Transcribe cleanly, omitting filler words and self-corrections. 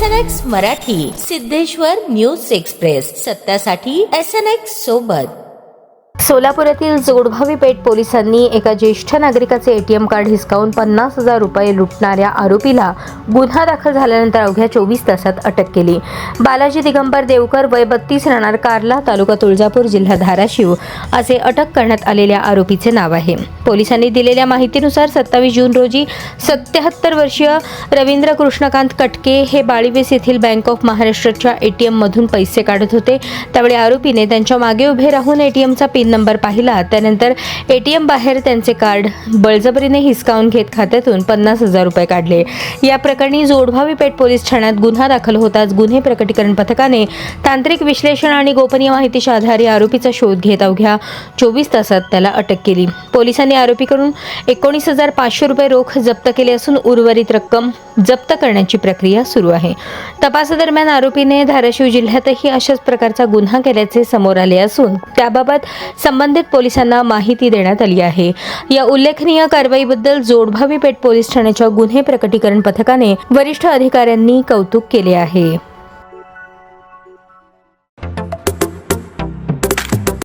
SNX Marathi, Siddheshwar news express, सत्यासाठी SNX सोबत. सोलापुरातील जोडभावी पेठ पोलिसांनी एका ज्येष्ठ नागरिकाचे ATM कार्ड हिसकावून 50,000 रुपये लुटणाऱ्या आरोपीला गुन्हा दाखल झाल्यानंतर अवघ्या 24 तासात अटक केली. बालाजी दिगंबर देवकर वय 32 राहणार कारला, तालुका तुळजापूर, जिल्हा धाराशिव असे अटक करण्यात आलेल्या आरोपीचे नाव आहे. पोलिसांनी दिलेल्या माहितीनुसार 27 जून रोजी 77 वर्षीय रवींद्र कृष्णकांत कटके हे बाळीवेस येथील बँक ऑफ महाराष्ट्रच्या ATM मधून पैसे काढत होते. त्यावेळी आरोपीने त्यांच्या मागे उभे राहून ATMचा पिन नंबर पाहिला. त्यानंतर ATM बाहेर त्यांचे कार्ड बळजबरीने हिसकावून घेत खात्यातून 50,000 रुपये काढले. या प्रकरणी जोडभावी पेठ पोलीस ठाण्यात गुन्हा दाखल होताच गुन्हे प्रकटीकरण पथकाने तांत्रिक विश्लेषण आणि गोपनीय माहितीच्या आधारे आरोपीचा शोध घेत अवघ्या 24 तासात त्याला अटक केली. पोलिसांनी आरोपीकडून 19,500 रुपये रोख जप्त केले असून उर्वरित रक्कम जप्त करण्याची प्रक्रिया सुरू आहे. तपासादरम्यान आरोपीने धाराशिव जिल्ह्यातही अशाच प्रकारचा गुन्हा केल्याचे समोर आले असून त्याबाबत संबंधित पोलिसांना माहिती देण्यात आली आहे. या उल्लेखनीय कारवाईबद्दल जोडभावी पेठ पोलीस ठाण्याच्या गुन्हे प्रकटीकरण पथकाने वरिष्ठ अधिकाऱ्यांनी कौतुक केले आहे.